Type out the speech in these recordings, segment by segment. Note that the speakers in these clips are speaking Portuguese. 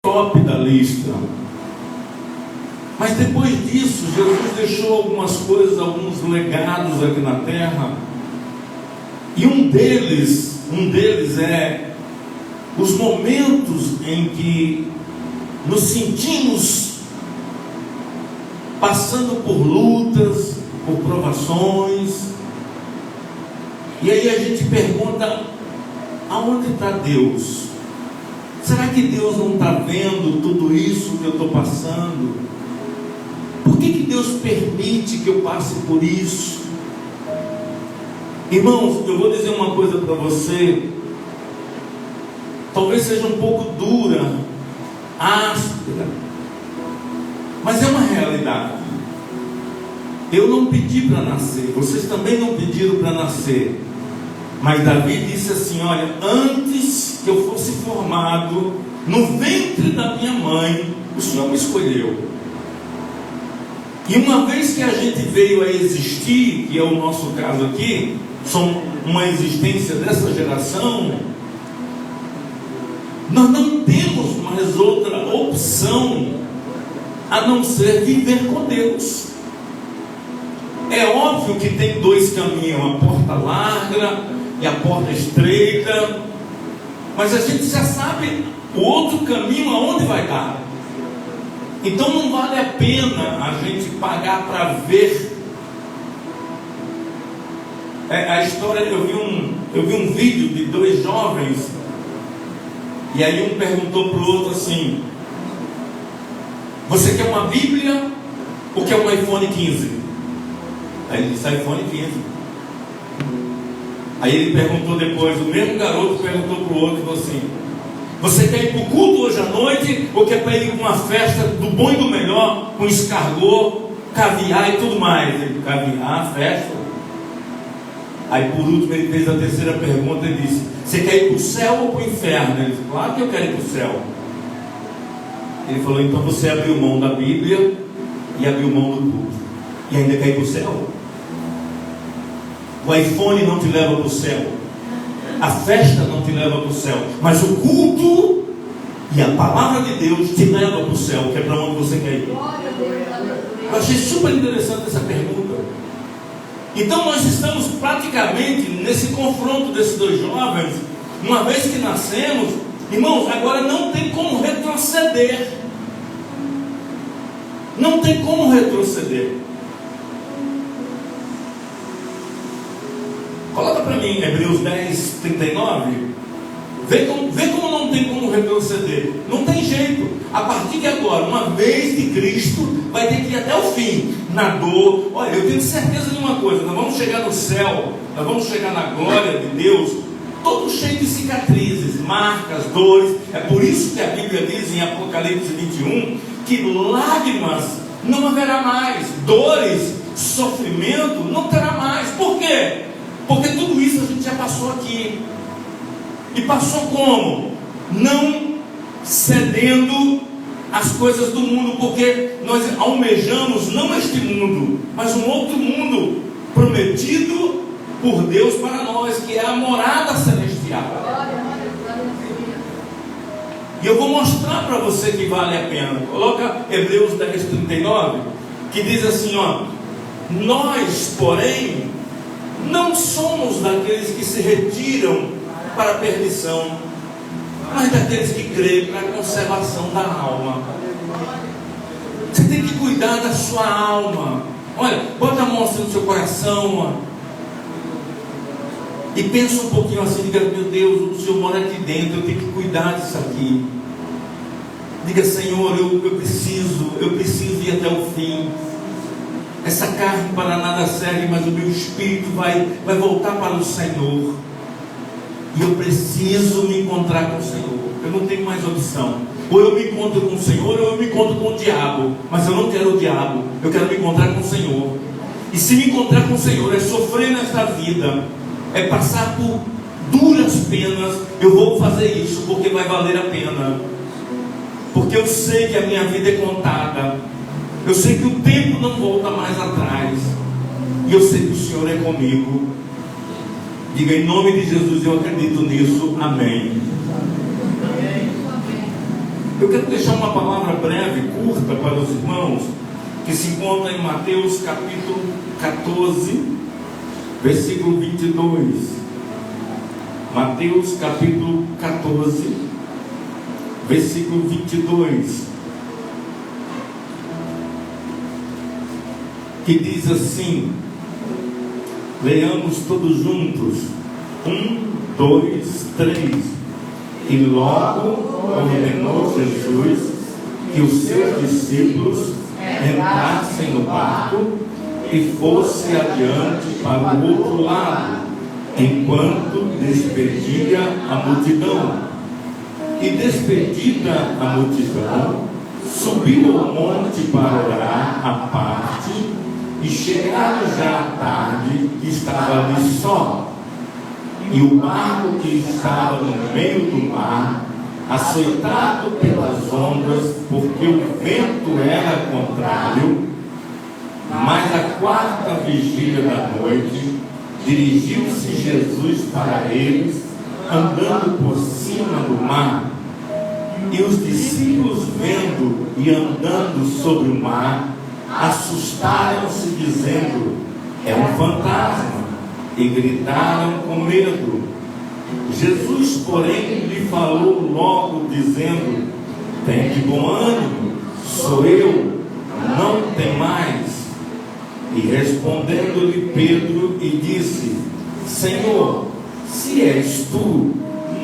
top da lista. Mas depois disso, Jesus deixou algumas coisas, alguns legados aqui na terra. E um deles é os momentos em que nos sentimos passando por lutas, por provações. E aí a gente pergunta: aonde está Deus? Será que Deus não está vendo tudo isso que eu estou passando? Por que Deus permite que eu passe por isso? Irmãos, eu vou dizer uma coisa para você, talvez seja um pouco dura, áspera, mas é uma realidade. Eu não pedi para nascer, vocês também não pediram para nascer, mas Davi disse assim: olha, antes que eu fosse formado no ventre da minha mãe, o Senhor me escolheu. E uma vez que a gente veio a existir, que é o nosso caso aqui, somos uma existência dessa geração, nós não temos mais outra opção a não ser viver com Deus. É óbvio que tem dois caminhos, a porta larga e a porta estreita, mas a gente já sabe o outro caminho aonde vai dar. Então não vale a pena a gente pagar para ver. A história, eu vi um vídeo de dois jovens, e aí um perguntou para o outro assim: você quer uma Bíblia ou quer um iPhone 15? Aí ele disse: iPhone 15. Aí ele perguntou depois, o mesmo garoto perguntou para o outro e falou assim: você quer ir para o culto hoje à noite ou quer para ir para uma festa do bom e do melhor, com escargot, caviar e tudo mais? Ele: caviar, festa. Aí por último ele fez a terceira pergunta e disse: você quer ir para o céu ou para o inferno? Ele disse: claro que eu quero ir para o céu. Ele falou: então você abriu mão da Bíblia e abriu mão do culto, e ainda quer ir para o céu? O iPhone não te leva para o céu, a festa não te leva para o céu, mas o culto e a palavra de Deus te leva para o céu, que é para onde você quer ir. Eu achei super interessante essa pergunta. Então nós estamos praticamente nesse confronto desses dois jovens. Uma vez que nascemos, irmãos, agora não tem como retroceder. Não tem como retroceder. Coloca para mim Hebreus 10, 39. Vê como não tem como retroceder. Não tem jeito. A partir de agora, uma vez que Cristo, vai ter que ir até o fim, na dor. Olha, eu tenho certeza de uma coisa: nós vamos chegar no céu, nós vamos chegar na glória de Deus, todo cheio de cicatrizes, marcas, dores. É por isso que a Bíblia diz em Apocalipse 21 que lágrimas não haverá mais, dores, sofrimento não terá mais. Por quê? Porque tudo isso a gente já passou aqui. E passou como? Não cedendo às coisas do mundo, porque nós almejamos não este mundo, mas um outro mundo prometido por Deus para nós, que é a morada celestial. E eu vou mostrar para você que vale a pena. Coloca Hebreus 10, 39, que diz assim, ó: nós, porém, não somos daqueles que se retiram para a perdição, mas daqueles que creem para a conservação da alma. Você tem que cuidar da sua alma. Olha, bota a mão assim no seu coração, ó, e pensa um pouquinho assim, diga: meu Deus, o Senhor mora aqui dentro, eu tenho que cuidar disso aqui. Diga: Senhor, eu preciso ir até o fim. Essa carne para nada serve, mas o meu espírito vai voltar para o Senhor. E eu preciso me encontrar com o Senhor. Eu não tenho mais opção. Ou eu me encontro com o Senhor, ou eu me encontro com o diabo. Mas eu não quero o diabo, eu quero me encontrar com o Senhor. E se me encontrar com o Senhor é sofrer nesta vida, é passar por duras penas, eu vou fazer isso porque vai valer a pena. Porque eu sei que a minha vida é contada. Eu sei que o tempo não volta mais atrás. E eu sei que o Senhor é comigo. Diga: em nome de Jesus, eu acredito nisso. Amém. Eu quero deixar uma palavra breve, curta para os irmãos, que se encontra em Mateus capítulo 14, versículo 22. Mateus capítulo 14, versículo 22. Que diz assim, leiamos todos juntos, 1, 2, 3. E logo ordenou Jesus que os seus discípulos entrassem no barco e fossem adiante para o outro lado, enquanto despedia a multidão. E despedida a multidão, subiu ao monte para orar à parte, e chegado já à tarde, estava ali só. E o barco que estava no meio do mar, açoitado pelas ondas, porque o vento era contrário, mas à quarta vigília da noite, dirigiu-se Jesus para eles, andando por cima do mar. E os discípulos, vendo e andando sobre o mar, assustaram-se, dizendo: é um fantasma. E gritaram com medo. Jesus, porém, lhe falou logo, dizendo: tem de bom ânimo, sou eu, não tem mais. E respondendo-lhe Pedro, e disse: Senhor, se és tu,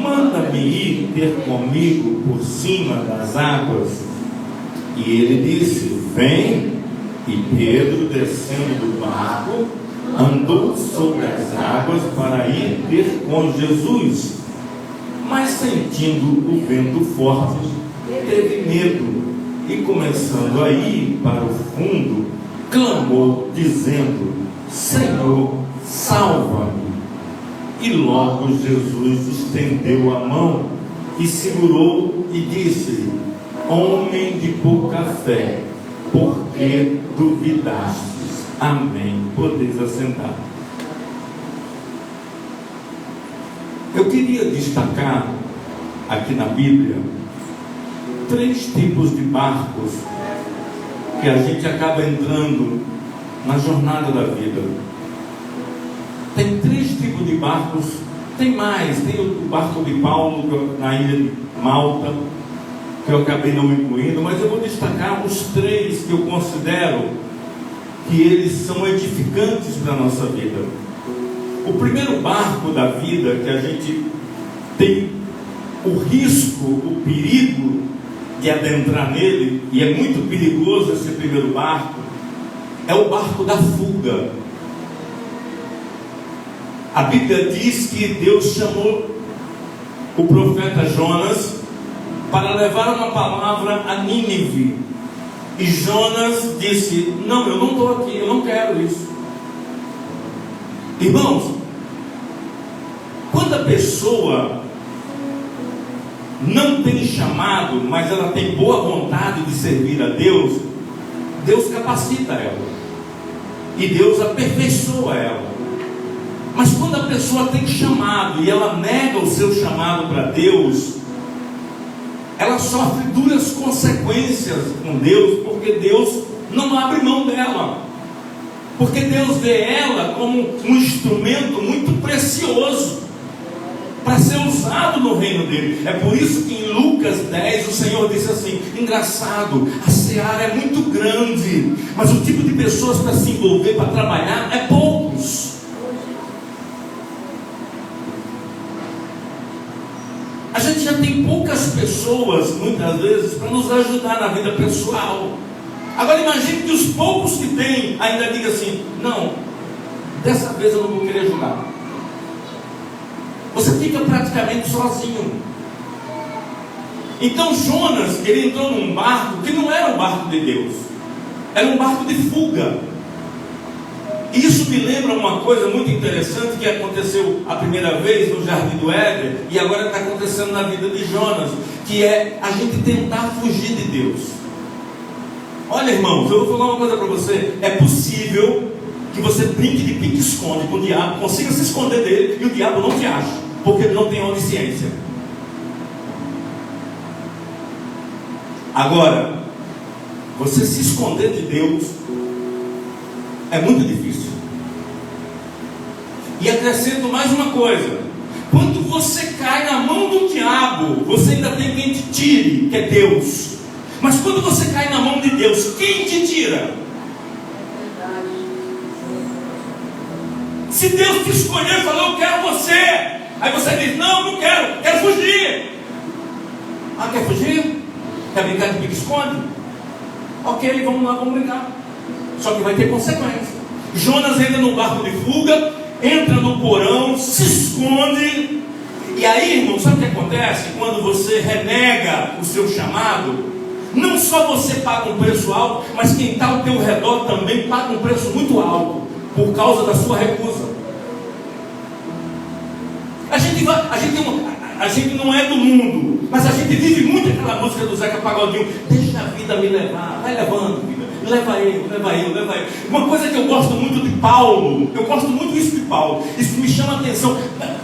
manda-me ir ter comigo por cima das águas. E ele disse: vem. E Pedro, descendo do barco, andou sobre as águas para ir ter com Jesus. Mas sentindo o vento forte, teve medo, e começando a ir para o fundo, clamou, dizendo: Senhor, salva-me. E logo Jesus estendeu a mão e segurou e disse: homem de pouca fé, por que duvidastes? Amém. Podeis assentar. Eu queria destacar aqui na Bíblia 3 tipos de barcos que a gente acaba entrando na jornada da vida. Tem 3 tipos de barcos. Tem mais, tem o barco de Paulo na ilha de Malta, que eu acabei não incluindo, mas eu vou destacar os 3 que eu considero que eles são edificantes para a nossa vida. O primeiro barco da vida, que a gente tem o risco, o perigo de adentrar nele, e é muito perigoso esse primeiro barco, é o barco da fuga. A Bíblia diz que Deus chamou o profeta Jonas para levar uma palavra a Nínive. E Jonas disse: não, eu não estou aqui, eu não quero isso. Irmãos, quando a pessoa não tem chamado, mas ela tem boa vontade de servir a Deus, Deus capacita ela, e Deus aperfeiçoa ela. Mas quando a pessoa tem chamado e ela nega o seu chamado para Deus, ela sofre duras consequências com Deus, porque Deus não abre mão dela, porque Deus vê ela como um instrumento muito precioso para ser usado no reino dele. É por isso que em Lucas 10 o Senhor disse assim: engraçado, a seara é muito grande, mas o tipo de pessoas para se envolver, para trabalhar, é poucos. A gente já tem poucas pessoas, muitas vezes, para nos ajudar na vida pessoal. Agora imagine que os poucos que tem ainda digam assim: não, dessa vez eu não vou querer ajudar. Você fica praticamente sozinho. Então Jonas, ele entrou num barco que não era um barco de Deus, era um barco de fuga. Isso me lembra uma coisa muito interessante que aconteceu a primeira vez no Jardim do Éden, e agora está acontecendo na vida de Jonas, que é a gente tentar fugir de Deus. Olha, irmãos, eu vou falar uma coisa para você: é possível que você brinque de pique-esconde com o diabo, consiga se esconder dele, e o diabo não te acha, porque ele não tem onisciência. Agora, você se esconder de Deus é muito difícil. E acrescento mais uma coisa: quando você cai na mão do diabo, você ainda tem quem te tire, que é Deus. Mas quando você cai na mão de Deus, quem te tira? Se Deus te escolher e falou, eu quero você, aí você diz, não quero, quero fugir. Ah, quer fugir? Quer brincar de pique-esconde? Ok, vamos lá, vamos brincar. Só que vai ter consequência. Jonas entra no barco de fuga, entra no porão, se esconde. E aí, irmão, sabe o que acontece? Quando você renega o seu chamado, não só você paga um preço alto, mas quem está ao teu redor também paga um preço muito alto, por causa da sua recusa. A gente não é do mundo, mas a gente vive muito aquela música do Zeca Pagodinho: deixa a vida me levar, vai levando, vida. Leva eu. Uma coisa que eu gosto muito de Paulo, eu gosto muito disso de Paulo, isso me chama a atenção.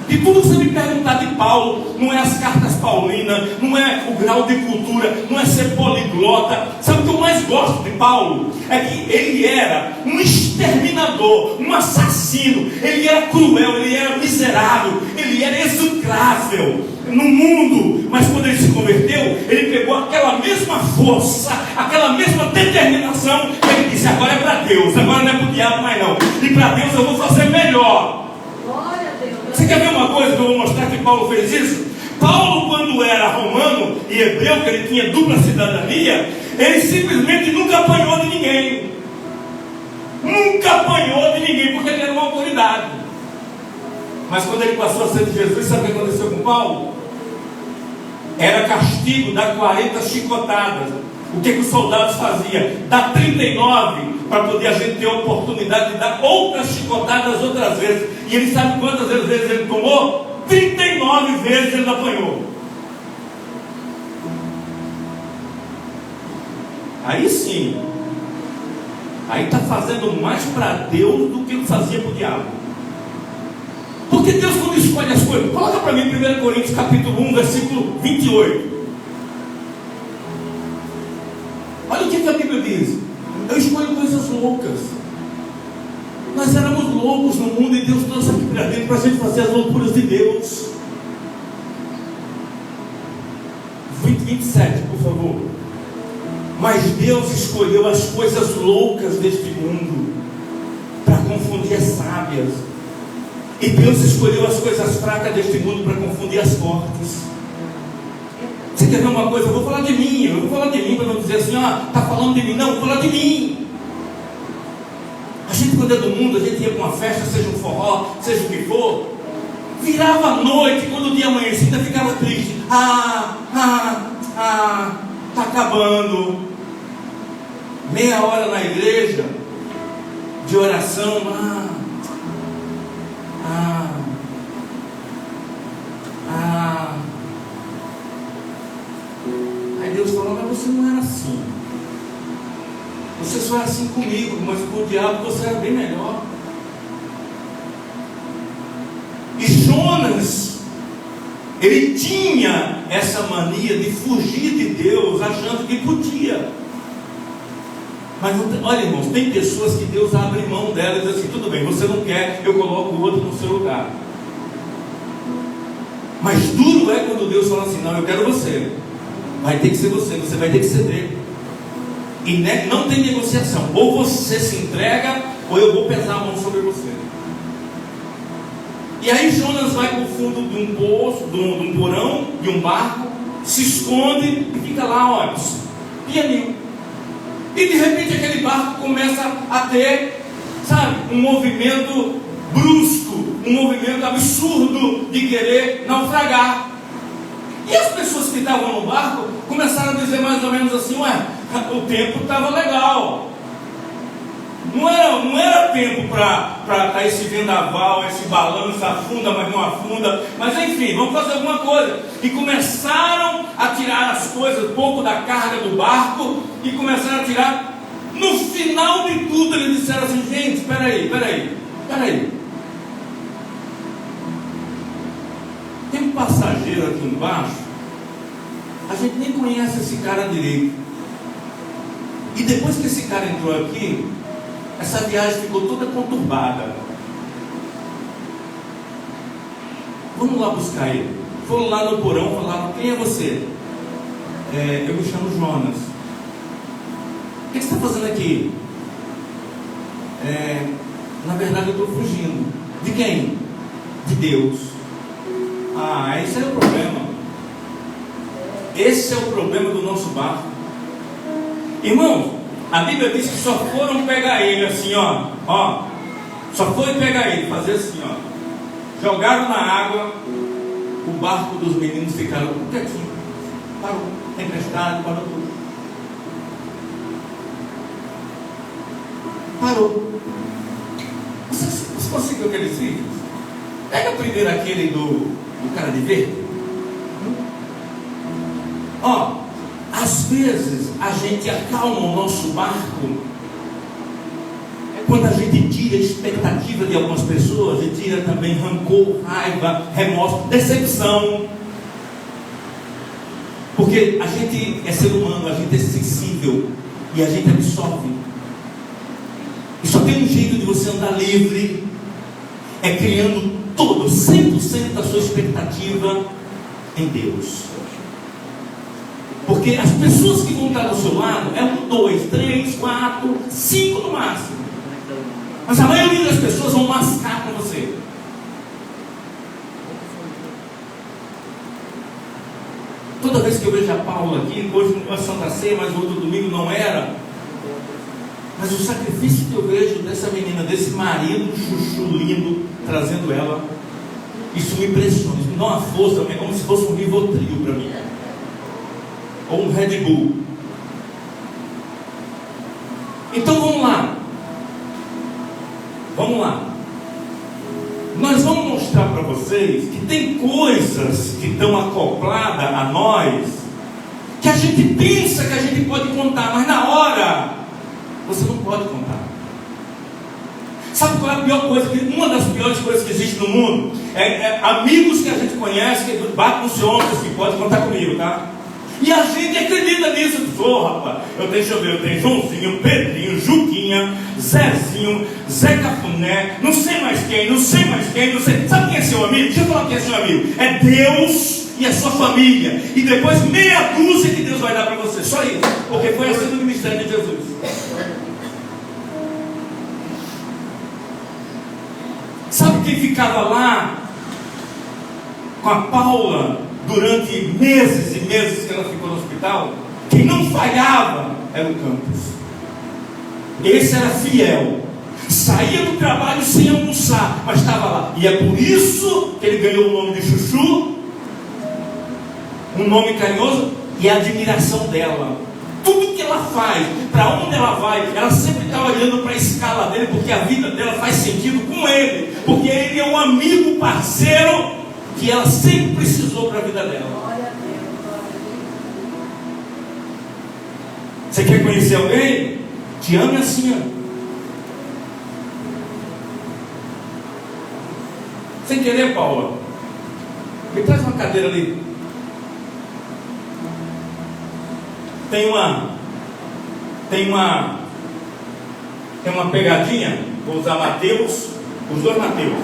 De tudo que você me perguntar de Paulo, não é as cartas paulinas, não é o grau de cultura, não é ser poliglota. Sabe o que eu mais gosto de Paulo? É que ele era um exterminador, um assassino, ele era cruel, ele era miserável, ele era execrável no mundo, mas quando ele se converteu, ele pegou aquela mesma força, aquela mesma determinação, e ele disse, agora é para Deus, agora não é para o diabo mais não, e para Deus eu vou fazer melhor. Glória a Deus. Você quer ver uma coisa que eu vou mostrar que Paulo fez isso? Paulo, quando era romano e hebreu, que ele tinha dupla cidadania, ele simplesmente nunca apanhou de ninguém, porque ele era uma autoridade. Mas quando ele passou a ser de Jesus, sabe o que aconteceu com Paulo? Era castigo, dar 40 chicotadas. O que os soldados faziam? Dar 39, para poder a gente ter a oportunidade de dar outras chicotadas outras vezes. E ele sabe quantas vezes ele tomou? 39 vezes ele apanhou. Aí sim, aí está fazendo mais para Deus do que ele fazia para o diabo. Porque Deus, quando escolhe as coisas, coloca para mim 1 Coríntios capítulo 1, versículo 28. Olha o que a Bíblia diz: eu escolho coisas loucas. Nós éramos loucos no mundo e Deus trouxe aqui para dentro para a gente fazer as loucuras de Deus. 27, por favor. Mas Deus escolheu as coisas loucas deste mundo para confundir as sábias. E Deus escolheu as coisas fracas deste mundo para confundir as fortes. Você quer ver uma coisa? Eu vou falar de mim para não dizer assim, está falando de mim. Não, eu vou falar de mim. A gente, quando é do mundo, a gente ia para uma festa, seja um forró, seja o que for, virava a noite, quando o dia amanhecia, ainda ficava triste. Está acabando. Meia hora na igreja de oração, Aí Deus falou, mas você não era assim. Você só era assim comigo, mas com o diabo você era bem melhor. E Jonas, ele tinha essa mania de fugir de Deus, achando que podia. Mas olha, irmãos, tem pessoas que Deus abre mão delas e diz assim, tudo bem, você não quer, eu coloco o outro no seu lugar. Mas duro é quando Deus fala assim, não, eu quero você. Vai ter que ser você vai ter que ceder. E não tem negociação. Ou você se entrega, ou eu vou pesar a mão sobre você. E aí Jonas vai para o fundo de um poço, de um porão, de um barco, se esconde e fica lá, pianinho. E de repente aquele barco começa a ter, um movimento brusco, um movimento absurdo de querer naufragar. E as pessoas que estavam no barco começaram a dizer mais ou menos assim, o tempo estava legal. Não era tempo para esse vendaval, esse balanço, afunda, mas não afunda. Mas enfim, vamos fazer alguma coisa. E começaram a tirar as coisas, um pouco da carga do barco, e começaram a tirar. No final de tudo, eles disseram assim, gente, espera aí. Tem um passageiro aqui embaixo A gente nem conhece esse cara direito. E depois que esse cara entrou aqui, essa viagem ficou toda conturbada. Vamos lá buscar ele. Foram lá no porão, falaram: quem é você? Eu me chamo Jonas. O que você está fazendo aqui? Na verdade eu estou fugindo. De quem? De Deus. Esse é o problema. Esse é o problema do nosso barco. Irmão, a Bíblia diz que só foram pegar ele assim, ó. Só foi pegar ele, fazer assim, ó. Jogaram na água, o barco dos meninos ficaram quietinho. Parou, tempestade, parou tudo. Parou. Você conseguiu aqueles vídeos? Pega primeiro aquele do cara de verde. Às vezes a gente acalma o nosso barco quando a gente tira a expectativa de algumas pessoas e tira também rancor, raiva, remorso, decepção. Porque a gente é ser humano, a gente é sensível e a gente absorve. E só tem um jeito de você andar livre, é criando todo, 100% da sua expectativa em Deus. Porque as pessoas que vão estar do seu lado é 1, 2, 3, 4, 5 no máximo. Mas a maioria das pessoas vão mascar com você. Toda vez que eu vejo a Paula aqui, hoje não é Santa Ceia, mas o outro domingo não era. Mas o sacrifício que eu vejo dessa menina, desse marido chuchu lindo, trazendo ela, isso me impressiona, isso me dá uma força, é como se fosse um Rivotril para mim. Ou um Red Bull. Então vamos lá. Nós vamos mostrar para vocês que tem coisas que estão acopladas a nós, que a gente pensa que a gente pode contar, mas na hora você não pode contar. Sabe qual é a pior coisa? Uma das piores coisas que existe no mundo é amigos que a gente conhece, que batem no seu ombro que pode contar comigo, tá? E a gente acredita nisso. Rapaz, deixa eu ver, eu tenho Joãozinho, Pedrinho, Juquinha, Zezinho, Zé Cafuné, não sei mais quem, não sei. Sabe quem é seu amigo? Deixa eu falar quem é seu amigo. É Deus e a sua família. E depois meia dúzia que Deus vai dar para você. Só isso. Porque foi assim no ministério de Jesus. Sabe quem ficava lá com a Paula durante meses e meses que ela ficou no hospital? Quem não falhava era o Campos. Esse era fiel, saía do trabalho sem almoçar, mas estava lá. E é por isso que ele ganhou o nome de Chuchu, um nome carinhoso, e a admiração dela. Tudo que ela faz, para onde ela vai, ela sempre está olhando para a escala dele, porque a vida dela faz sentido com ele, porque ele é um amigo, parceiro, que ela sempre precisou para a vida dela. Você quer conhecer alguém? Te ame assim, ó. Sem querer, Paula, me traz uma cadeira ali. Tem uma pegadinha. Vou usar Mateus, os dois Mateus.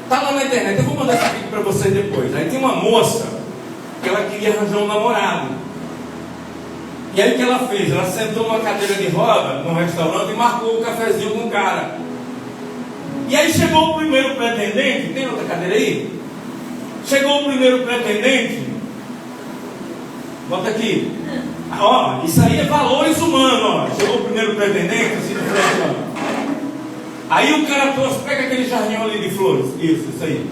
Está lá na internet, eu vou mandar esse vídeo para vocês depois. Aí tem uma moça que ela queria arranjar um namorado. E aí o que ela fez? Ela sentou numa cadeira de roda num restaurante e marcou o cafezinho com o cara. E aí chegou o primeiro pretendente. Tem outra cadeira aí? Chegou o primeiro pretendente. Bota aqui. Ó, isso aí é valores humanos, ó. Chegou o primeiro pretendente, assim de frente, ó. Aí o cara trouxe, pega aquele jardim ali de flores. Isso aí.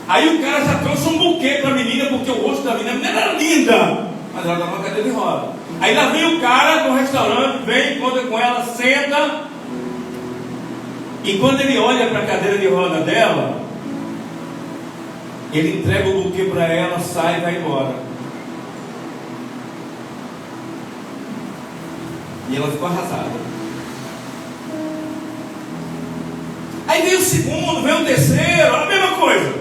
Aí o cara já trouxe um buquê para a menina, porque o rosto da menina era linda, mas ela estava numa cadeira de roda. Aí lá vem o cara no restaurante, vem, encontra com ela, senta. E quando ele olha para a cadeira de roda dela, ele entrega o buquê para ela, sai e vai embora. E ela ficou arrasada. Aí veio o segundo, veio o terceiro, a mesma coisa.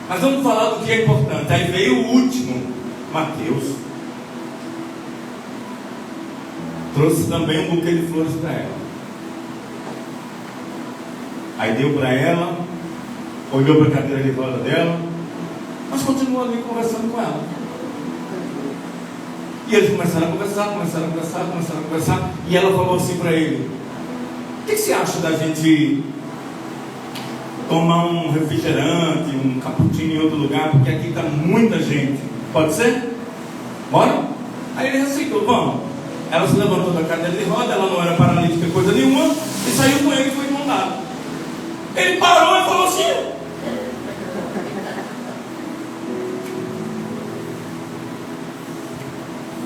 Mas vamos falar do que é importante. Aí veio o último, Mateus. Trouxe também um buquê de flores para ela. Aí deu para ela, olhou para a cadeira de roda dela, mas continuou ali conversando com ela. E eles começaram a conversar, e ela falou assim para ele: o que você acha da gente tomar um refrigerante, um cappuccino em outro lugar, porque aqui está muita gente? Pode ser? Bora? Aí ele aceitou, vamos. Ela se levantou da cadeira de roda, ela não era paralítica coisa nenhuma, e saiu com ele e foi mandado. Ele parou e falou assim: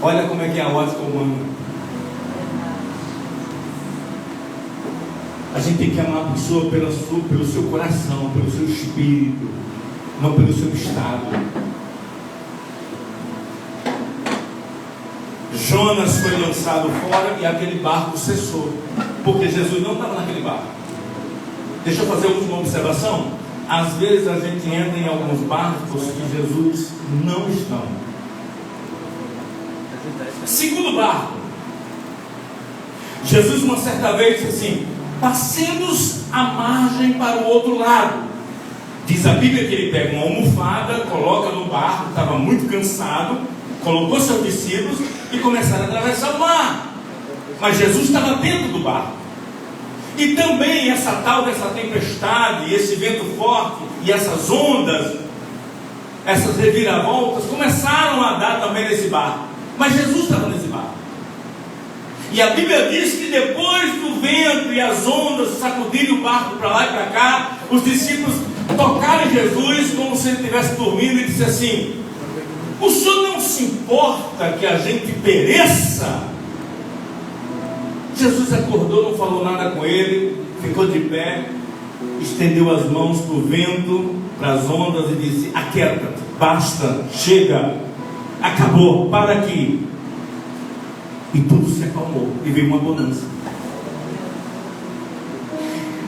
olha como é que é a ótica humana. A gente tem que amar a pessoa pelo seu coração, pelo seu espírito, não pelo seu estado. Jonas foi lançado fora e aquele barco cessou, porque Jesus não estava naquele barco. Deixa eu fazer a última observação. Às vezes a gente entra em alguns barcos que Jesus não está. Segundo barco, Jesus uma certa vez disse assim: passemos a margem para o outro lado. Diz a Bíblia que ele pega uma almofada, coloca no barco, estava muito cansado, colocou seus discípulos e começaram a atravessar o mar. Mas Jesus estava dentro do barco. E também essa tal dessa tempestade, esse vento forte e essas ondas, essas reviravoltas começaram a dar também nesse barco. Mas Jesus estava nesse barco. E a Bíblia diz que depois do vento e as ondas sacudirem o barco para lá e para cá, os discípulos tocaram em Jesus como se ele estivesse dormindo e disse assim: o Senhor não se importa que a gente pereça? Jesus acordou, não falou nada com ele, ficou de pé, estendeu as mãos para o vento, para as ondas e disse: aquieta-te, basta, chega, acabou, para aqui. E tudo se acalmou e veio uma bonança.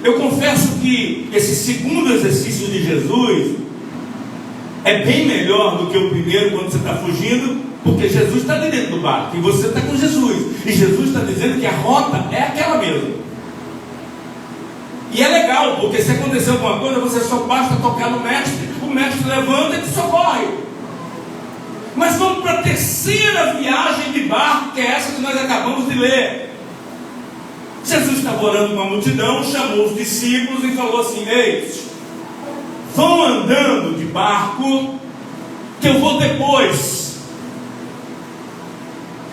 Eu confesso que esse segundo exercício de Jesus é bem melhor do que o primeiro, quando você está fugindo, porque Jesus está dentro do barco e você está com Jesus, e Jesus está dizendo que a rota é aquela mesma. E é legal, porque se acontecer alguma coisa, você só basta tocar no mestre, o mestre levanta e te socorre. Mas vamos para a terceira viagem de barco, que é essa que nós acabamos de ler. Jesus estava orando com a multidão, chamou os discípulos e falou assim: ei, vão andando de barco, que eu vou depois.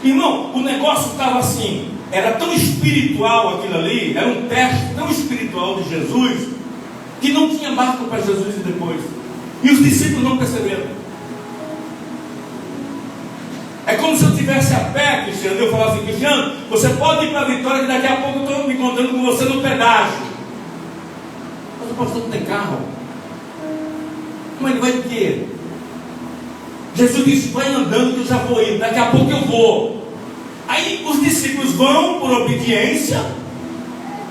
Irmão, o negócio estava assim, era tão espiritual aquilo ali, era um teste tão espiritual de Jesus, que não tinha barco para Jesus ir depois. E os discípulos não perceberam. É como se eu estivesse a pé, Cristiano, e eu falasse assim: Cristiano, você pode ir para a Vitória, que daqui a pouco eu estou me encontrando com você no pedágio. Mas o pastor não tem carro. Mas ele vai de quê? Jesus disse: vai andando que eu já vou ir, daqui a pouco eu vou. Aí os discípulos vão por obediência,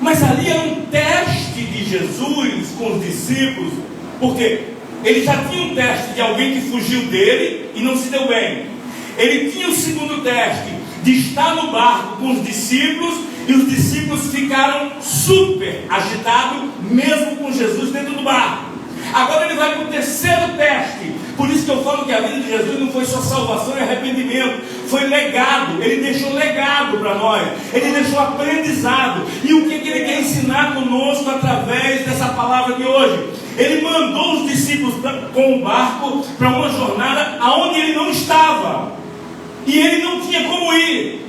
mas ali é um teste de Jesus com os discípulos, porque ele já tinha um teste de alguém que fugiu dele e não se deu bem. Ele tinha o segundo teste de estar no barco com os discípulos, e os discípulos ficaram super agitados, mesmo com Jesus dentro do barco. Agora ele vai para o terceiro teste. Por isso que eu falo que a vida de Jesus não foi só salvação e arrependimento, foi legado. Ele deixou legado para nós, ele deixou aprendizado. E o que ele quer ensinar conosco através dessa palavra de hoje? Ele mandou os discípulos com o barco para uma jornada aonde ele não estava, e ele não tinha como ir.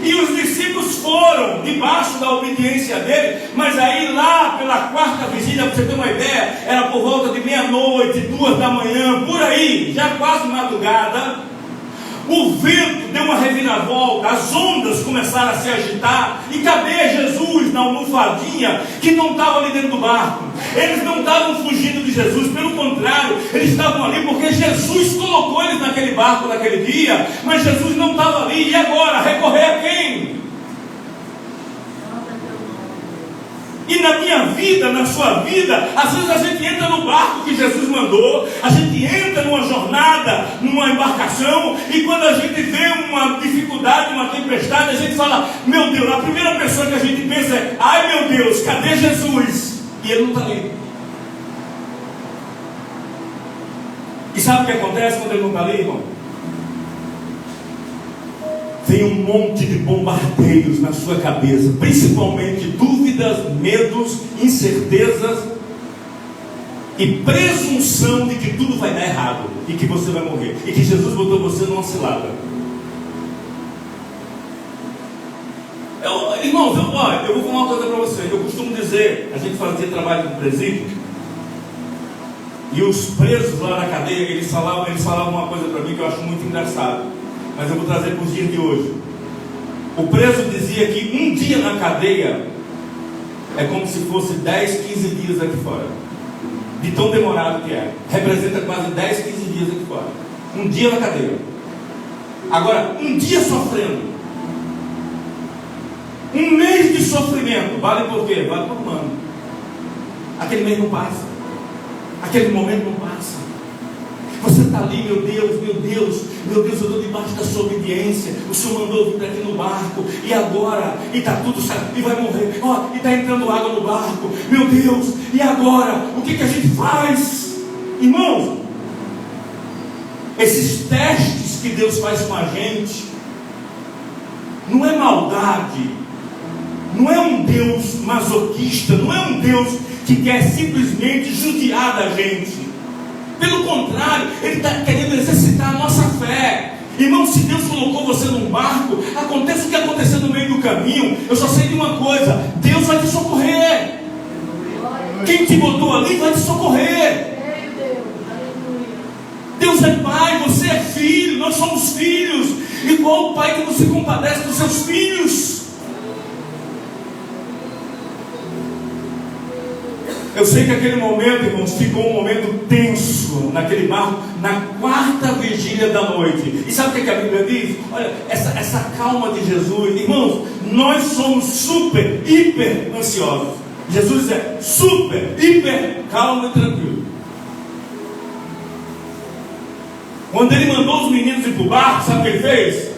E os discípulos foram debaixo da obediência dele. Mas aí lá pela quarta vigília, para você ter uma ideia, era por volta de meia-noite, 2 da manhã, por aí, já quase madrugada. O vento deu uma reviravolta, as ondas começaram a se agitar. E cadê Jesus na almofadinha que não estava ali dentro do barco? Eles não estavam fugindo de Jesus, pelo contrário, eles estavam ali porque Jesus colocou eles naquele barco naquele dia. Mas Jesus não estava ali. E agora? Recorrer a quem? E na minha vida, na sua vida, às vezes a gente entra no barco que Jesus mandou, a gente entra numa jornada, numa embarcação, e quando a gente vê uma dificuldade, uma tempestade, a gente fala, meu Deus, a primeira pessoa que a gente pensa é, ai meu Deus, cadê Jesus? E ele não está ali. E sabe o que acontece quando ele não está ali, irmão? Vem um monte de bombardeios na sua cabeça, principalmente dúvidas, medos, incertezas e presunção de que tudo vai dar errado e que você vai morrer e que Jesus botou você numa cilada. Irmãos, eu vou falar uma coisa para você. Eu costumo dizer, a gente fazia trabalho no presídio e os presos lá na cadeia, eles falavam uma coisa para mim que eu acho muito engraçado, mas eu vou trazer para os dias de hoje. O preso dizia que um dia na cadeia é como se fosse 10, 15 dias aqui fora, de tão demorado que é. Representa quase 10, 15 dias aqui fora. Um dia na cadeia. Agora, um dia sofrendo, um mês de sofrimento, vale por quê? Vale por um ano. Aquele mês não passa, aquele momento não passa. Você está ali, meu Deus, eu estou debaixo da sua obediência. O Senhor mandou vir aqui no barco, e agora? E está tudo certo, e vai morrer, e está entrando água no barco, meu Deus, e agora? O que a gente faz? Irmãos, esses testes que Deus faz com a gente, não é maldade, não é um Deus masoquista, não é um Deus que quer simplesmente judiar da gente. Pelo contrário, Ele está querendo exercitar a nossa fé. Irmão, se Deus colocou você num barco, aconteça o que acontecer no meio do caminho, eu só sei de uma coisa: Deus vai te socorrer. Quem te botou ali vai te socorrer. Deus é Pai, você é filho, nós somos filhos, igual o Pai que não se compadece dos seus filhos. Eu sei que aquele momento, irmãos, ficou um momento tenso naquele barco, na 4ª vigília da noite. E sabe o que a Bíblia diz? Olha, essa calma de Jesus. Irmãos, nós somos super, hiper ansiosos. Jesus é super, hiper calmo e tranquilo. Quando Ele mandou os meninos ir para o barco, sabe o que Ele fez?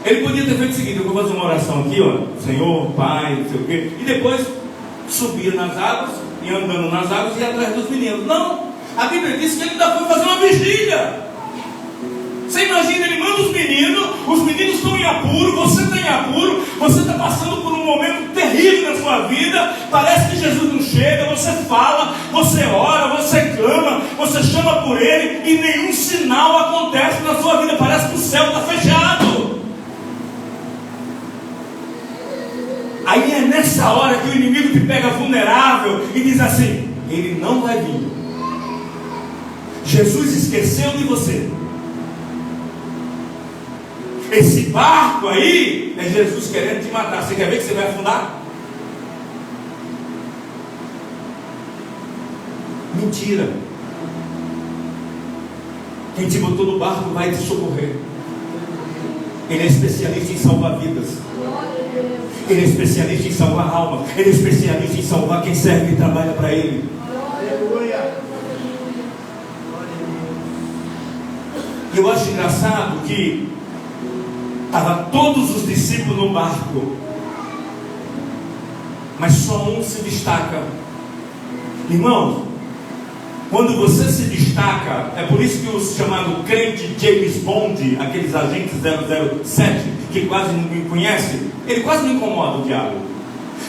Ele podia ter feito o seguinte: eu vou fazer uma oração aqui, Senhor, Pai, não sei o quê, e depois subia nas águas, e andando nas águas, e ia atrás dos meninos. Não, a Bíblia diz que ele ainda foi fazer uma vigília. Você imagina, ele manda os meninos estão em apuro, você está em apuro, você está passando por um momento terrível na sua vida, parece que Jesus não chega, você fala, você ora, você clama, você chama por Ele, e nenhum sinal acontece na sua vida, parece que o céu está fechado. Aí é nessa hora que o inimigo te pega vulnerável e diz assim: ele não vai vir. Jesus esqueceu de você. Esse barco aí é Jesus querendo te matar. Você quer ver que você vai afundar? Mentira. Quem te botou no barco vai te socorrer. Ele é especialista em salvar vidas. Ele é especialista em salvar almas. Ele é especialista em salvar quem serve e trabalha para Ele. Eu acho engraçado que estavam todos os discípulos no barco, mas só um se destaca. Irmãos, quando você se destaca, é por isso que os chamados crentes James Bond, aqueles agentes 007, que quase ninguém conhece, ele quase não incomoda o diabo.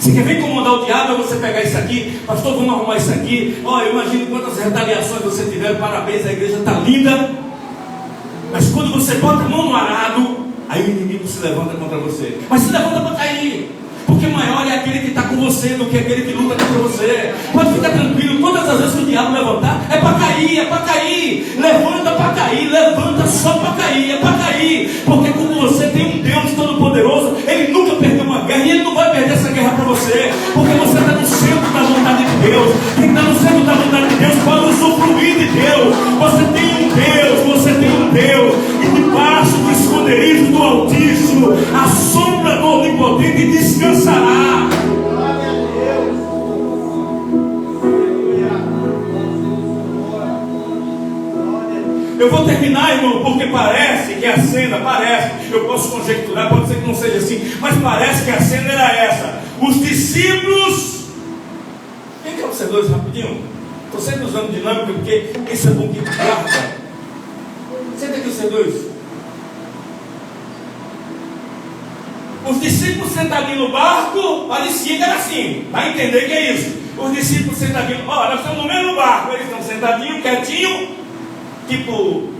Se quer ver incomodar o diabo, é você pegar isso aqui: pastor, vamos arrumar isso aqui. Eu imagino quantas retaliações você tiver, parabéns, a igreja está linda. Mas quando você bota a mão no arado, aí o inimigo se levanta contra você. Mas se levanta para cair, porque maior é aquele que está com você do que aquele que luta contra você. Pode ficar tranquilo, todas as vezes que o diabo levantar, é para cair, é para cair. Levanta para cair, levanta só para cair, é para cair. Porque como você tem um Deus todo-poderoso, Ele nunca perdeu uma guerra, e Ele não vai perder essa guerra para você, porque você está no centro da vontade de Deus. Quem está no centro da vontade de Deus pode usufruir de Deus. Você tem um Deus, e debaixo do esconderijo do Altíssimo, a sombra do Onipotente descansará. vou terminar, irmão, porque parece que a cena, eu posso conjecturar, pode ser que não seja assim, mas parece que a cena era essa. Os discípulos, vem cá vocês dois rapidinho, estou sempre usando dinâmica porque isso é bom que guarda. Senta aqui vocês dois. Os discípulos sentadinhos no barco, parecia que era assim, vai entender que é isso. Os discípulos sentadinhos, nós estamos no mesmo barco, eles estão sentadinhos, quietinhos, tipo, o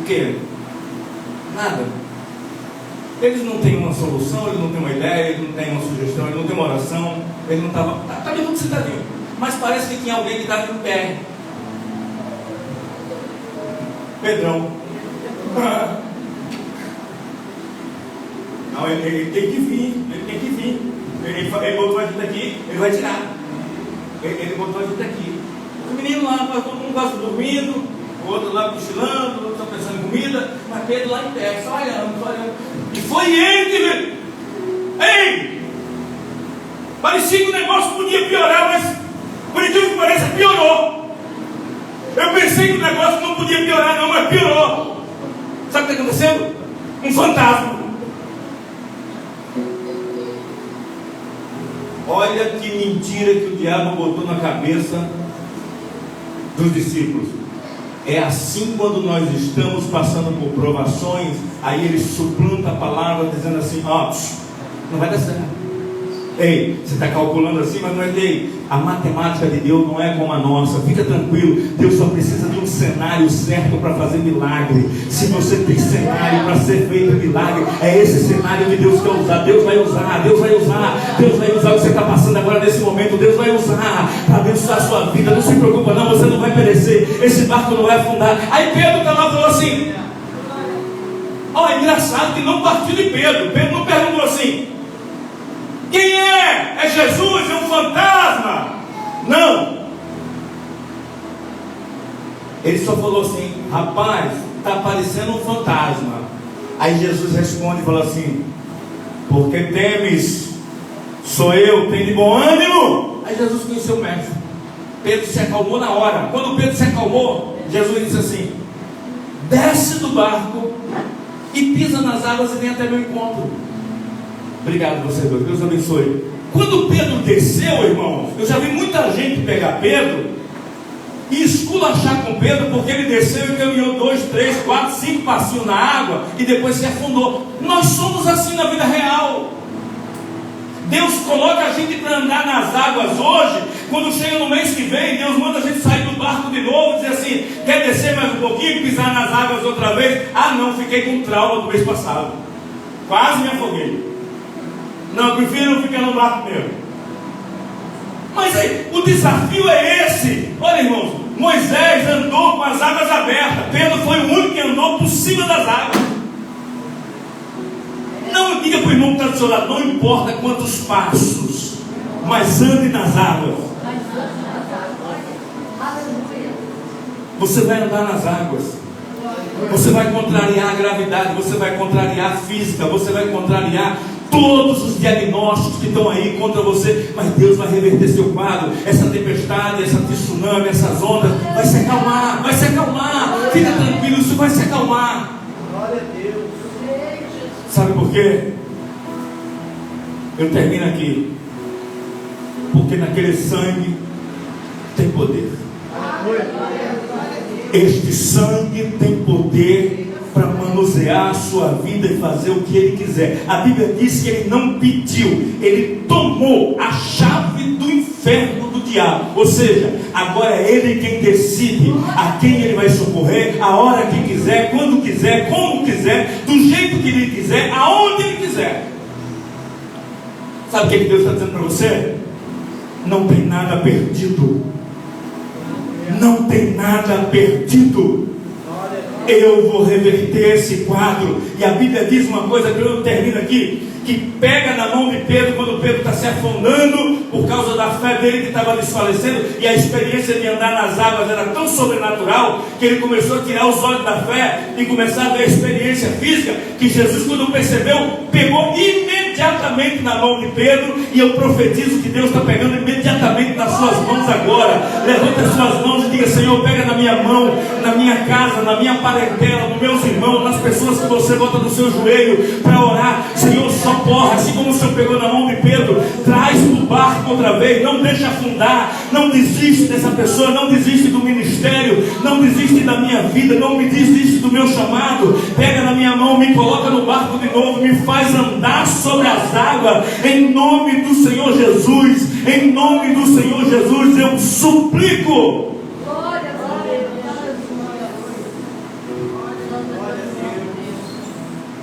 quê? Nada. Eles não têm uma solução, eles não têm uma ideia, eles não têm uma sugestão, eles não têm uma oração, eles não estavam, está tudo sentadinho, mas parece que tinha alguém que estava em pé. Pedrão. Não, ele tem que vir, ele botou a gente aqui, ele vai tirar. Ele botou a gente aqui. O menino lá, todo mundo quase dormindo, o outro lá cochilando, o outro está pensando em comida, mas Pedro lá em pé, só olhando. E foi ele que veio. Ei! Parecia que o negócio podia piorar, mas por incrível que pareça, piorou. Eu pensei que o negócio não podia piorar, não, mas piorou. Sabe o que está acontecendo? Um fantasma. Olha que mentira que o diabo botou na cabeça dos discípulos. É assim quando nós estamos passando por provações, aí ele suplanta a palavra dizendo assim, não vai dar certo. Ei, você está calculando assim, mas não é dele. A matemática de Deus não é como a nossa. Fica tranquilo, Deus só precisa de um cenário certo para fazer milagre. Se você tem cenário para ser feito milagre, é esse cenário que Deus quer usar. Deus vai usar o que você está passando agora nesse momento. Deus vai usar para abençoar a sua vida. Não se preocupa não, você não vai perecer, esse barco não vai afundar. Aí Pedro está lá e falou assim, é engraçado que não partiu de Pedro. Pedro não perguntou assim, quem é? É Jesus? É um fantasma? Não. Ele só falou assim, rapaz, está parecendo um fantasma. Aí Jesus responde e fala assim, porque temes? Sou eu, tem de bom ânimo. Aí Jesus conheceu o mestre. Pedro se acalmou na hora. Quando Pedro se acalmou, Jesus disse assim, desce do barco e pisa nas águas e vem até meu encontro. Obrigado você, Deus abençoe. Quando Pedro desceu, irmãos, eu já vi muita gente pegar Pedro e esculachar com Pedro, porque ele desceu e caminhou 2, 3, 4, 5 passinhos na água e depois se afundou. Nós somos assim na vida real. Deus coloca a gente para andar nas águas hoje. Quando chega no mês que vem, Deus manda a gente sair do barco de novo e dizer assim, quer descer mais um pouquinho, pisar nas águas outra vez? Não, fiquei com trauma do mês passado, quase me afoguei. Não, prefiro ficar no barco mesmo. Mas aí, o desafio é esse. Olha, irmãos, Moisés andou com as águas abertas. Pedro foi o único que andou por cima das águas. Não diga para o irmão que está do seu lado, não importa quantos passos, mas ande nas águas. Você vai andar nas águas. Você vai contrariar a gravidade, você vai contrariar a física, você vai contrariar todos os diagnósticos que estão aí contra você, mas Deus vai reverter seu quadro. Essa tempestade, essa tsunami, essas ondas vai se acalmar, fica tranquilo, isso vai se acalmar. Glória a Deus. Sabe por quê? Eu termino aqui, porque naquele sangue tem poder. Este sangue tem poder para manusear a sua vida e fazer o que Ele quiser. A Bíblia diz que Ele não pediu, Ele tomou a chave do inferno do diabo. Ou seja, agora é Ele quem decide a quem Ele vai socorrer, a hora que quiser, quando quiser, como quiser, do jeito que Ele quiser, aonde Ele quiser. Sabe o que Deus está dizendo para você? Não tem nada perdido. Não tem nada perdido. Eu vou reverter esse quadro. E a Bíblia diz uma coisa que eu termino aqui, que pega na mão de Pedro quando Pedro está se afundando por causa da fé dele que estava desfalecendo, e a experiência de andar nas águas era tão sobrenatural que ele começou a tirar os olhos da fé e começar a ver a experiência física, que Jesus, quando percebeu, pegou imediatamente imediatamente na mão de Pedro, e eu profetizo que Deus está pegando imediatamente nas suas mãos agora. Levante as suas mãos e diga: Senhor, pega na minha mão, na minha casa, na minha parentela, nos meus irmãos, nas pessoas que você bota no seu joelho para orar. Senhor, socorre, assim como o Senhor pegou na mão de Pedro, traz para o barco outra vez, não deixa afundar, não desiste dessa pessoa, não desiste do ministério, não desiste da minha vida, não me desiste do meu chamado. Pega na minha mão, me coloca no barco de novo, me faz andar sobre as águas, em nome do Senhor Jesus, em nome do Senhor Jesus, eu suplico.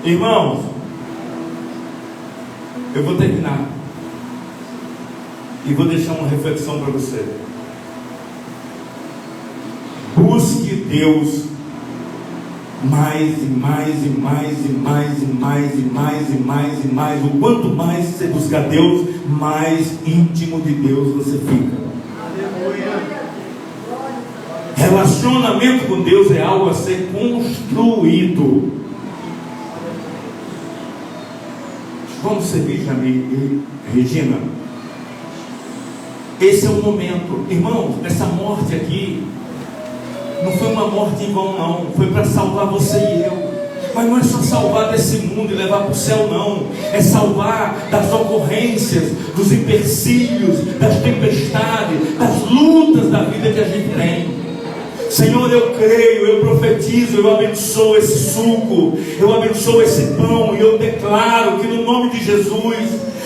Irmãos, eu vou terminar e vou deixar uma reflexão para você. Busque Deus mais e mais e mais e mais e mais e mais e mais e mais. O quanto mais você buscar Deus, mais íntimo de Deus você fica. Relacionamento com Deus é algo a ser construído. Vamos servir, Jamil e Regina. Esse é o momento, irmãos. Essa morte aqui não foi uma morte em vão, não. Foi para salvar você e eu. Mas não é só salvar desse mundo e levar para o céu, não. É salvar das ocorrências, dos empecilhos, das tempestades, das lutas da vida que a gente tem. Senhor, eu creio, eu profetizo, eu abençoo esse suco, eu abençoo esse pão, e eu declaro que no nome de Jesus,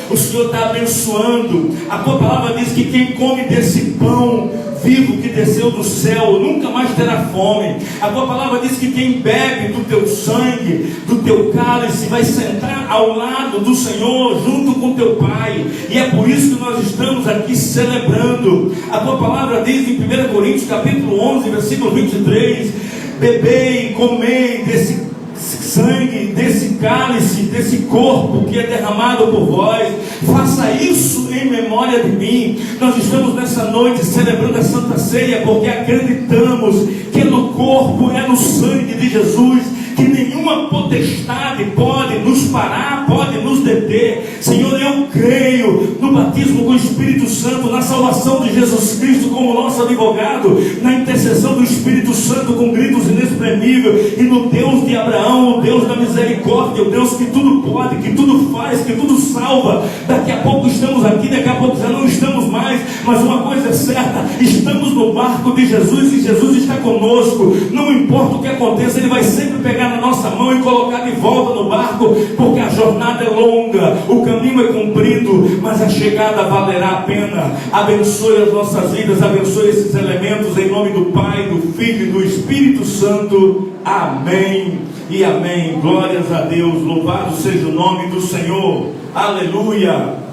o Senhor está abençoando. A tua palavra diz que quem come desse pão vivo que desceu do céu nunca mais terá fome. A tua palavra diz que quem bebe do teu sangue, do teu cálice, vai sentar ao lado do Senhor, junto com teu Pai. E é por isso que nós estamos aqui celebrando. A tua palavra diz em 1 Coríntios capítulo 11, versículo 23: bebei e comei desse sangue, desse cálice, desse corpo que é derramado por vós. Faça isso em memória de mim. Nós estamos nessa noite celebrando a Santa Ceia porque acreditamos que no corpo é no sangue de Jesus que nenhuma potestade pode nos parar, pode nos deter. Senhor, eu creio no batismo com o Espírito Santo, na salvação de Jesus Cristo como nosso advogado, na intercessão do Espírito Santo com gritos inexprimíveis, e no Deus de Abraão, o Deus da misericórdia, o Deus que tudo pode, que tudo faz, que tudo salva. Daqui a pouco estamos aqui, daqui a pouco já não estamos mais, mas uma coisa é certa: estamos no barco de Jesus e Jesus está conosco. Não importa o que aconteça, Ele vai sempre pegar na nossa mão e colocar de volta no barco, porque a jornada é longa, o caminho é comprido, mas a chegada valerá a pena. Abençoe as nossas vidas, abençoe esses elementos, em nome do Pai, do Filho e do Espírito Santo. Amém e amém. Glórias a Deus, louvado seja o nome do Senhor. Aleluia.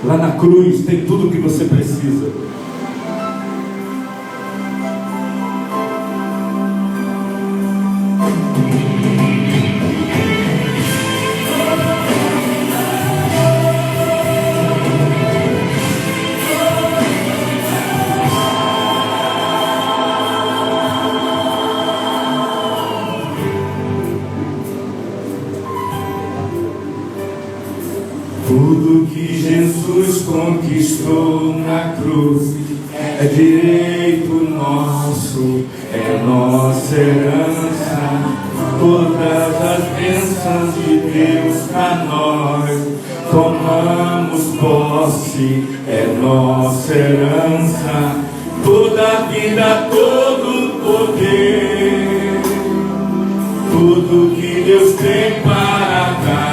Lá na cruz tem tudo o que você precisa. Tudo que Jesus conquistou na cruz é direito nosso, é nossa herança. Todas as bênçãos de Deus para nós tomamos posse, é nossa herança. Toda a vida, todo o poder, tudo que Deus tem para dar.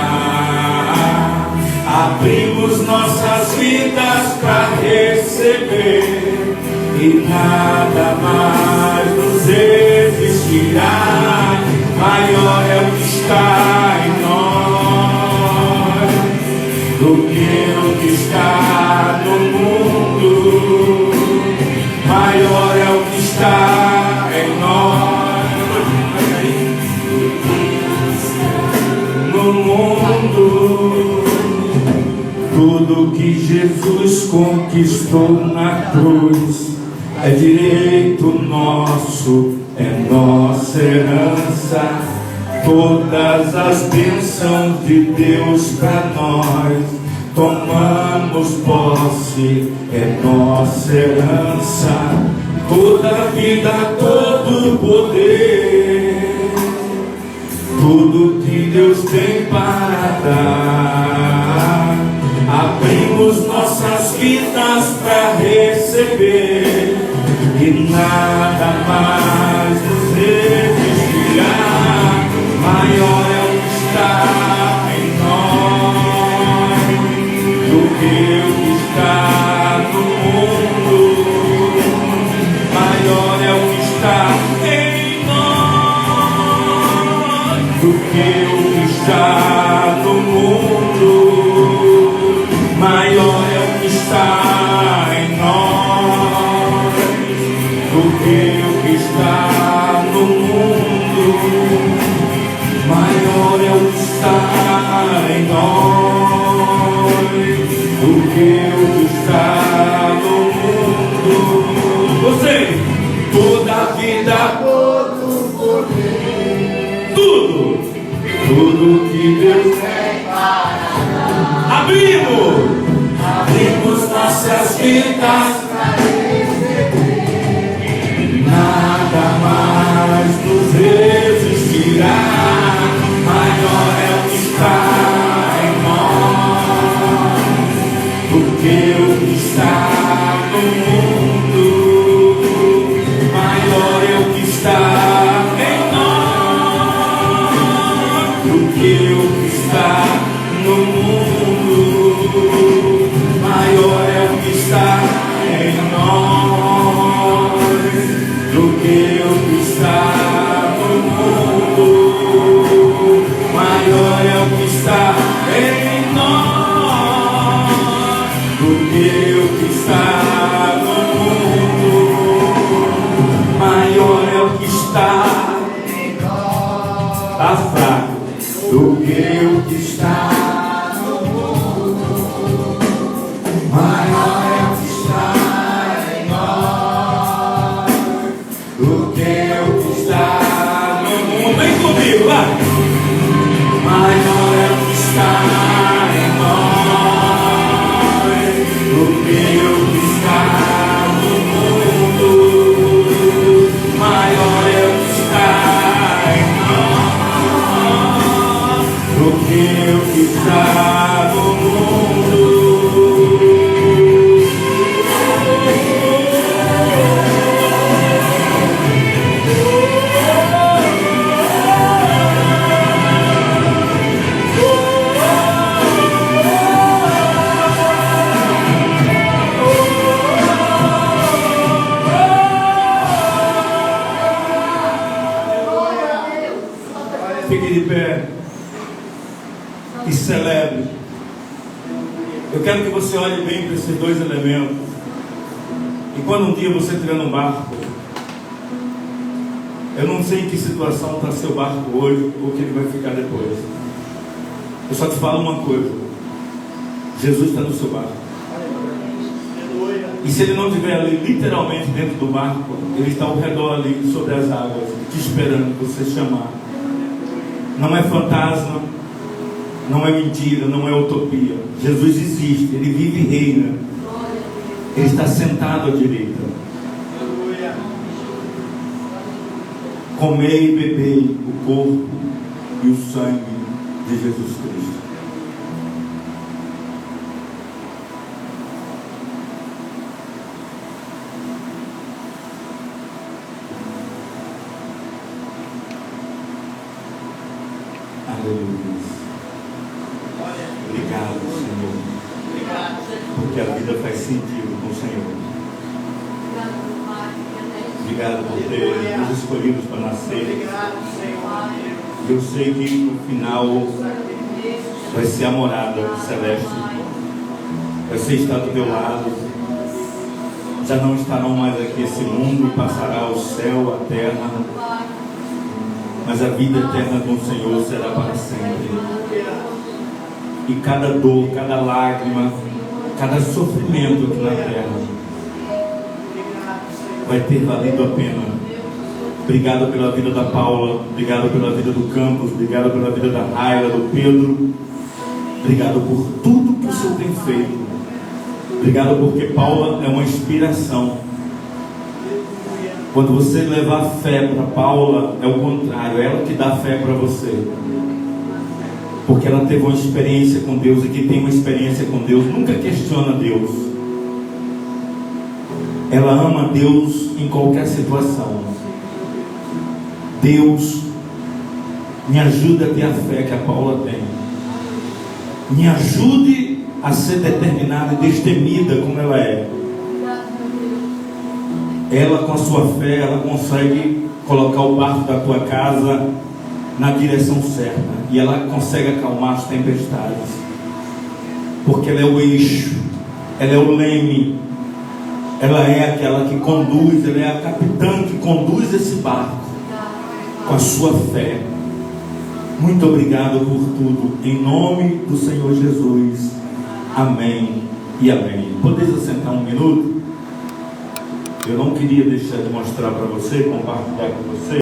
Abrimos nossas vidas para receber, e nada mais nos resistirá. Maior é o que está em nós do que o que está no mundo. Maior é o que está em nós no mundo. Tudo que Jesus conquistou na cruz é direito nosso, é nossa herança. Todas as bênçãos de Deus para nós, tomamos posse, é nossa herança. Toda a vida, todo o poder, tudo que Deus tem para dar, abrimos nossas vidas para receber, e nada mais nos resistirá. Maior é o que está em nós do que o que está no mundo. Maior é o que está em nós do que o que está no mundo. Maior é o que está em nós do que o que está no mundo. Maior é o que está em nós do que o que está no mundo. Você, toda a vida, todo poder, tudo que Deus tem para dar. Abrimos nossas vidas para receber. Nada mais nos resistirá. Maior é o que está em nós do que o que está no mundo. Maior é o que está em nós do que o que está no mundo. Maior é o que está em nós do que o que está no mundo. Maior é o que está em nós do que o que está no mundo. Maior é o que está em nós, tá fraco, do que o que está no mundo. Maior é o que está em nós do que o que está no mundo. Vem comigo, vai! Maior é o que está em nós do que o que está no mundo. Maior é o que está em nós do que o que está no mundo. Fique de pé e celebre. Eu quero que você olhe bem para esses dois elementos. E quando um dia você estiver num barco, eu não sei em que situação está seu barco hoje ou que ele vai ficar depois. Eu só te falo uma coisa: Jesus está no seu barco. E se ele não estiver ali literalmente dentro do barco, ele está ao redor ali sobre as águas, te esperando você chamar. Não é fantasma, não é mentira, não é utopia. Jesus existe, ele vive e reina. Ele está sentado à direita. Comei e bebei o corpo e o sangue de Jesus Cristo. Aleluia. Obrigado, Senhor. Porque a vida faz sentido com o Senhor. Obrigado por ter nos escolhido para nascer. Eu sei que no final vai ser a morada celeste. Vai ser estar do teu lado. Já não estarão mais aqui esse mundo, passará o céu, a terra. Mas a vida eterna com o Senhor será para sempre. e cada dor, cada lágrima, cada sofrimento aqui na terra vai ter valido a pena. Obrigado pela vida da Paula, obrigado pela vida do Campos, obrigado pela vida da Raila, do Pedro, obrigado por tudo que o Senhor tem feito. Obrigado porque Paula é uma inspiração. Quando você levar fé para Paula, é o contrário, é ela que dá fé para você. Porque ela teve uma experiência com Deus, e quem tem uma experiência com Deus nunca questiona Deus. Ela ama Deus em qualquer situação. Deus, me ajude a ter a fé que a Paula tem. Me ajude a ser determinada e destemida como ela é. Ela, com a sua fé, ela consegue colocar o barco da tua casa na direção certa, e ela consegue acalmar as tempestades, porque ela é o eixo, ela é o leme, ela é aquela que conduz, ela é a capitã que conduz esse barco com a sua fé. Muito obrigado por tudo, em nome do Senhor Jesus, amém e amém. Podeis assentar um minuto? Eu não queria deixar de mostrar para você, compartilhar com você.